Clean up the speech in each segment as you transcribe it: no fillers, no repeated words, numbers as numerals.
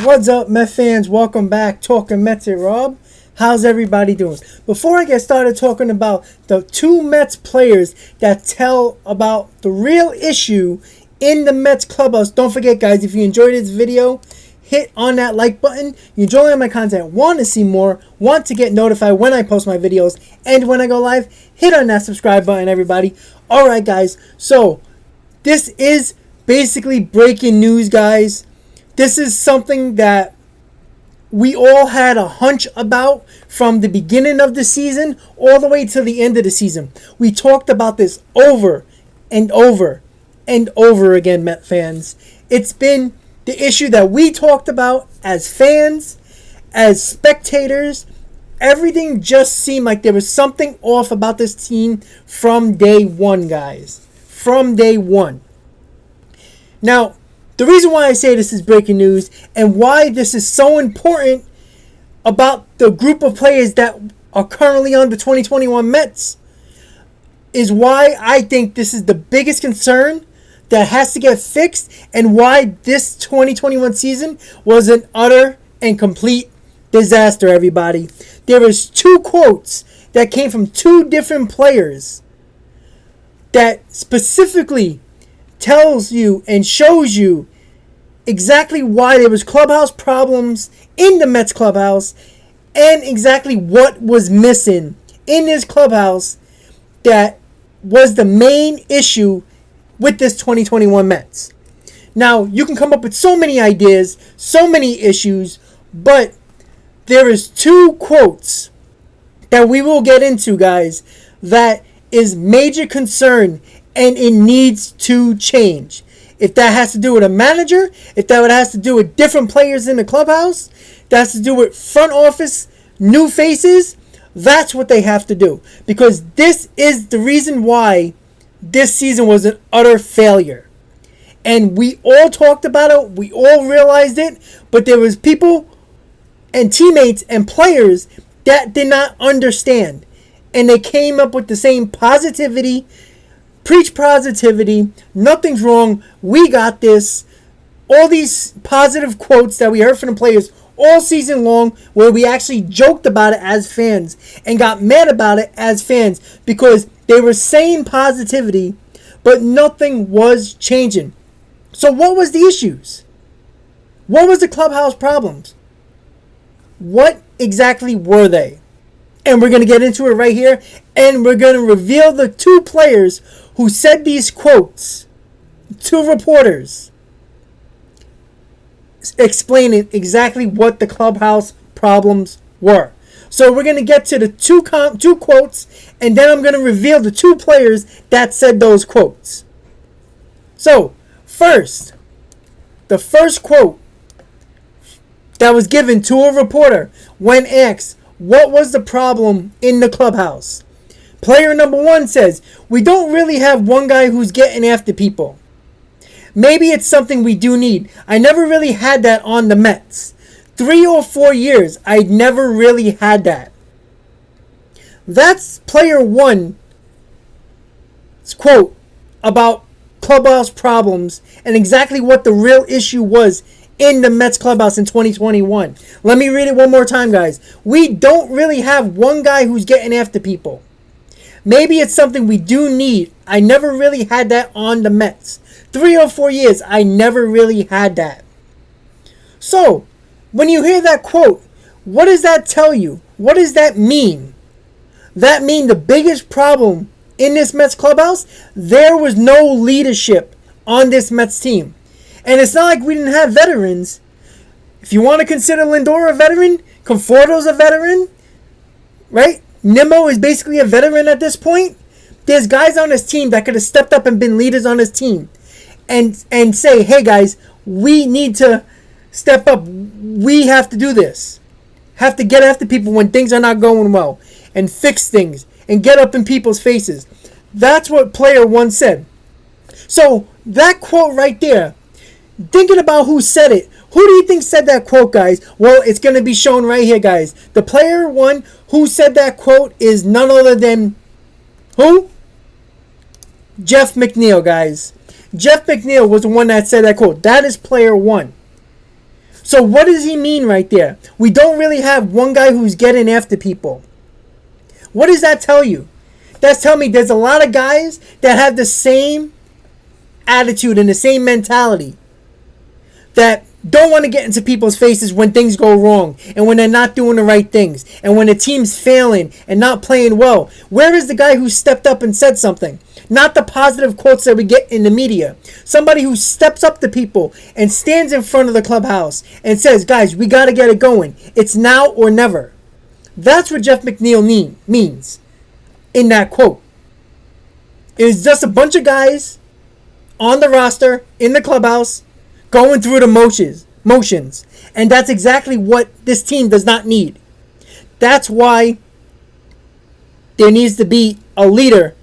What's up, Met fans? Welcome back. Talking Mets here, Rob. How's everybody doing? Before I get started talking about the two Mets players that tell about the real issue in the Mets clubhouse, don't forget, guys, if you enjoyed this video, hit on that like button. You enjoy my content, want to see more, want to get notified when I post my videos and when I go live, hit on that subscribe button, everybody. Alright, guys, so this is basically breaking news, guys. This is something that we all had a hunch about from the beginning of the season all the way to the end of the season. We talked about this over and over and over again, Met fans. It's been the issue that we talked about as fans, as spectators. Everything just seemed like there was something off about this team from day one, guys. From day one. Now, the reason why I say this is breaking news and why this is so important about the group of players that are currently on the 2021 Mets is why I think this is the biggest concern that has to get fixed and why this 2021 season was an utter and complete disaster, everybody. There was two quotes that came from two different players that specifically tells you and shows you exactly why there was clubhouse problems in the Mets clubhouse and exactly what was missing in this clubhouse that was the main issue with this 2021 Mets. Now, you can come up with so many ideas, so many issues, but there is two quotes that we will get into, guys, that is major concern and it needs to change. If that has to do with a manager, if that has to do with different players in the clubhouse, that has to do with front office, new faces, that's what they have to do. Because this is the reason why this season was an utter failure. And we all talked about it, we all realized it, but there was people and teammates and players that did not understand. And they came up with the same positivity. Preach positivity. Nothing's wrong. We got this. All these positive quotes that we heard from the players all season long where we actually joked about it as fans and got mad about it as fans because they were saying positivity, but nothing was changing. So what was the issues? What was the clubhouse problems? What exactly were they? And we're going to get into it right here. And we're going to reveal the two players who said these quotes to reporters, explaining exactly what the clubhouse problems were. So we're going to get to the two quotes, and then I'm going to reveal the two players that said those quotes. So, first, the first quote that was given to a reporter when asked, what was the problem in the clubhouse? Player number one says, we don't really have one guy who's getting after people. Maybe it's something we do need. I never really had that on the Mets. 3 or 4 years, I never really had that. That's player one's quote about clubhouse problems and exactly what the real issue was in the Mets clubhouse in 2021. Let me read it one more time, guys. We don't really have one guy who's getting after people. Maybe it's something we do need. I never really had that on the Mets. 3 or 4 years, I never really had that. So, when you hear that quote, what does that tell you? What does that mean? That means the biggest problem in this Mets clubhouse, there was no leadership on this Mets team. And it's not like we didn't have veterans. If you want to consider Lindor a veteran, Conforto's a veteran, right? Nimmo is basically a veteran at this point. There's guys on this team that could have stepped up and been leaders on this team and say, hey guys, we need to step up. We have to do this. Have to get after people when things are not going well and fix things and get up in people's faces. That's what player one said. So that quote right there, thinking about who said it, who do you think said that quote, guys? Well, it's going to be shown right here, guys. The player one who said that quote is none other than who? Jeff McNeil, guys. Jeff McNeil was the one that said that quote. That is player one. So what does he mean right there? We don't really have one guy who's getting after people. What does that tell you? That's telling me there's a lot of guys that have the same attitude and the same mentality that don't want to get into people's faces when things go wrong and when they're not doing the right things and when the team's failing and not playing well. Where is the guy who stepped up and said something? Not the positive quotes that we get in the media. Somebody who steps up to people and stands in front of the clubhouse and says, guys, we got to get it going. It's now or never. That's what Jeff McNeil means in that quote. It's just a bunch of guys on the roster in the clubhouse going through the motions. And that's exactly what this team does not need. That's why there needs to be a leader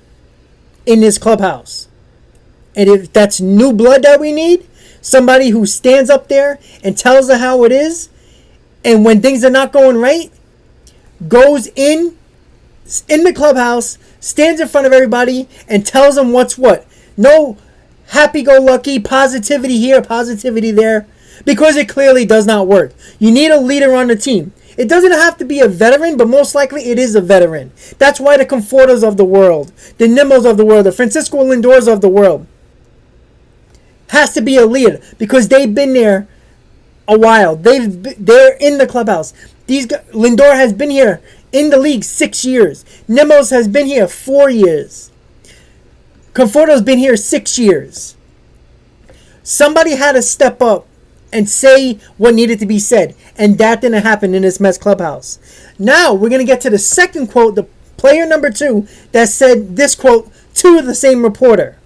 in this clubhouse. And if that's new blood that we need, somebody who stands up there and tells her how it is, and when things are not going right, goes in the clubhouse, stands in front of everybody, and tells them what's what. No happy-go-lucky positivity here, positivity there, because it clearly does not work. You need a leader on the team. It doesn't have to be a veteran, but most likely it is a veteran. That's why the Confortos of the world, the Nimmos of the world, the Francisco Lindors of the world has to be a leader because they've been there a while. They're in the clubhouse. Lindor has been here in the league 6 years. Nimmos has been here 4 years. Conforto's been here 6 years. Somebody had to step up and say what needed to be said. And that didn't happen in this Mets clubhouse. Now, we're going to get to the second quote, the player number 2 that said this quote to the same reporter.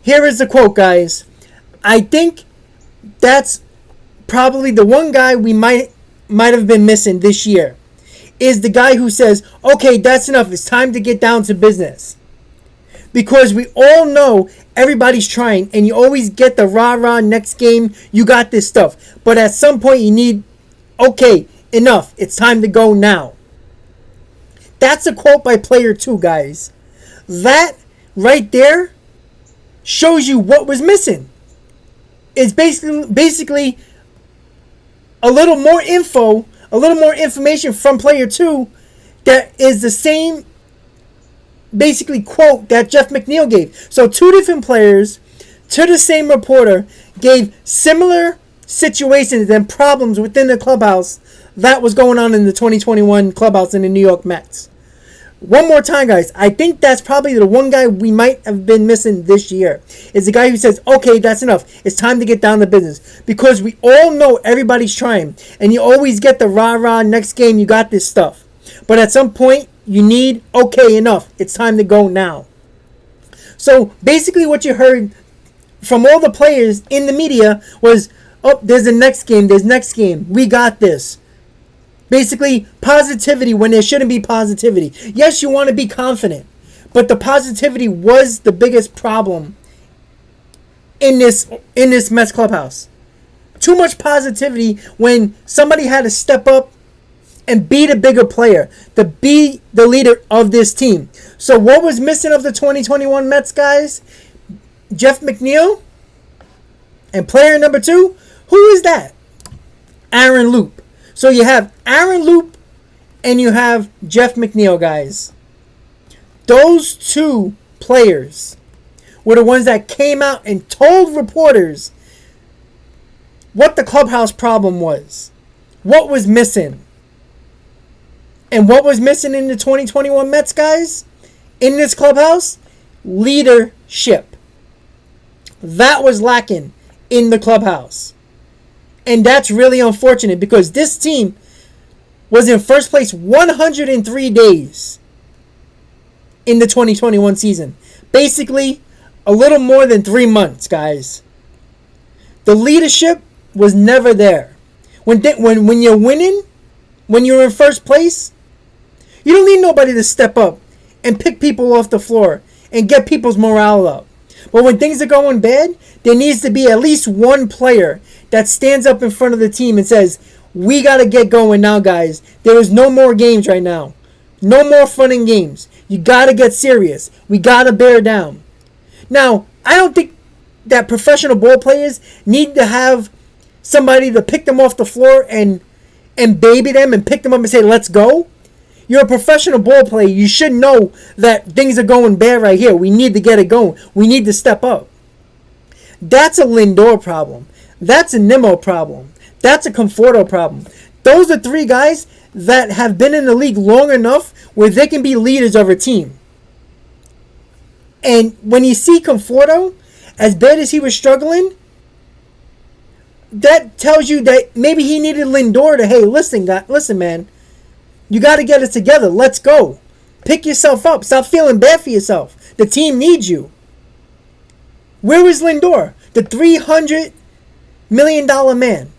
Here is the quote, guys. I think that's probably the one guy we might have been missing this year. Is the guy who says, okay, that's enough. It's time to get down to business. Because we all know everybody's trying and you always get the rah-rah next game, you got this stuff. But at some point you need, okay, enough. It's time to go now. That's a quote by player 2, guys. That right there shows you what was missing. It's basically a little more info, a little more information from player 2 that is the same basically quote that Jeff McNeil gave. So 2 different players to the same reporter gave similar situations and problems within the clubhouse that was going on in the 2021 clubhouse in the New York Mets. One more time, guys. I think that's probably the one guy we might have been missing this year. Is the guy who says, okay, that's enough. It's time to get down to business. Because we all know everybody's trying. And you always get the rah-rah next game, you got this stuff. But at some point, you need, okay, enough. It's time to go now. So basically what you heard from all the players in the media was, oh, there's the next game. There's next game. We got this. Basically, positivity when there shouldn't be positivity. Yes, you want to be confident. But the positivity was the biggest problem in this Mets clubhouse. Too much positivity when somebody had to step up and be the bigger player, to be the leader of this team. So what was missing of the 2021 Mets, guys? Jeff McNeil. And player number 2, who is that? Aaron Loup. So you have Aaron Loup and you have Jeff McNeil, guys. Those 2 players were the ones that came out and told reporters what the clubhouse problem was. What was missing. And what was missing in the 2021 Mets, guys? In this clubhouse? Leadership. That was lacking in the clubhouse. And that's really unfortunate because this team was in first place 103 days in the 2021 season. Basically, a little more than 3 months, guys. The leadership was never there. When you're winning, when you're in first place, you don't need nobody to step up and pick people off the floor and get people's morale up. But when things are going bad, there needs to be at least one player that stands up in front of the team and says, we got to get going now, guys. There is no more games right now. No more fun and games. You got to get serious. We got to bear down. Now, I don't think that professional ball players need to have somebody to pick them off the floor and baby them and pick them up and say, let's go. You're a professional ball player. You should know that things are going bad right here. We need to get it going. We need to step up. That's a Lindor problem. That's a Nimmo problem. That's a Conforto problem. Those are three guys that have been in the league long enough where they can be leaders of a team. And when you see Conforto, as bad as he was struggling, that tells you that maybe he needed Lindor to, hey, listen, man, you got to get it together. Let's go. Pick yourself up. Stop feeling bad for yourself. The team needs you. Where was Lindor? The $300 million man.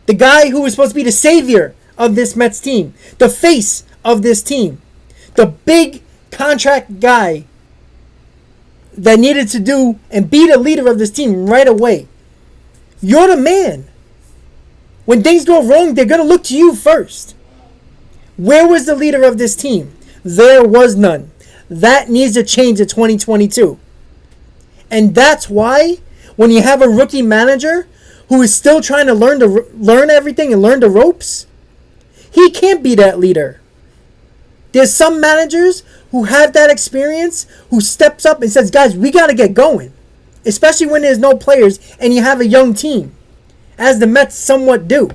The guy who was supposed to be the savior of this Mets team. The face of this team. The big contract guy that needed to do and be the leader of this team right away. You're the man. When things go wrong, they're going to look to you first. Where was the leader of this team? There was none. That needs to change in 2022. And that's why when you have a rookie manager who is still trying to learn everything and learn the ropes, he can't be that leader. There's some managers who have that experience, who steps up and says, guys, we got to get going. Especially when there's no players and you have a young team, as the Mets somewhat do.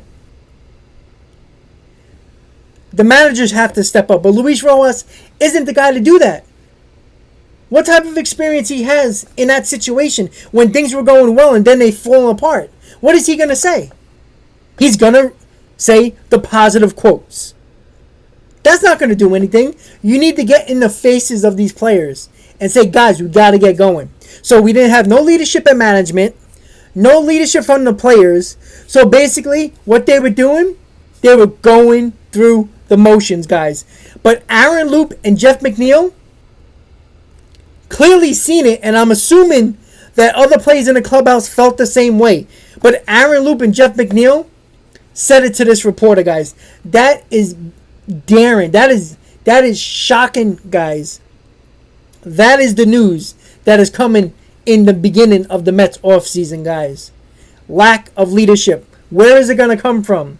The managers have to step up. But Luis Rojas isn't the guy to do that. What type of experience he has in that situation when things were going well and then they fall apart? What is he going to say? He's going to say the positive quotes. That's not going to do anything. You need to get in the faces of these players and say, guys, we got to get going. So we didn't have no leadership and management, no leadership from the players. So basically, what they were doing, they were going through the motions, guys. But Aaron Loup and Jeff McNeil clearly seen it, and I'm assuming that other players in the clubhouse felt the same way. But Aaron Loup and Jeff McNeil said it to this reporter, guys. That is daring. That is shocking, guys. That is the news that is coming in the beginning of the Mets offseason, guys. Lack of leadership. Where is it going to come from?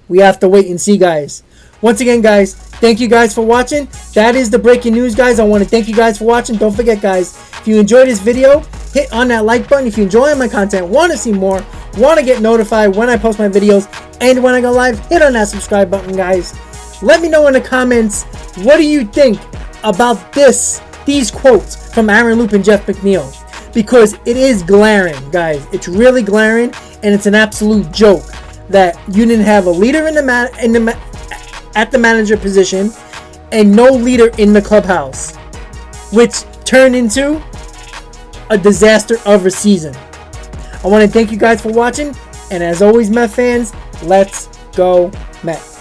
We have to wait and see, guys. Once again, guys, thank you guys for watching. That is the breaking news, guys. I want to thank you guys for watching. Don't forget, guys, if you enjoyed this video, hit on that like button. If you enjoy my content, want to see more, want to get notified when I post my videos, and when I go live, hit on that subscribe button, guys. Let me know in the comments, what do you think about these quotes from Aaron Loup and Jeff McNeil? Because it is glaring, guys. It's really glaring, and it's an absolute joke that you didn't have a leader at the manager position and no leader in the clubhouse, which turned into a disaster of a season. I want to thank you guys for watching, and as always, Mets fans, let's go Mets.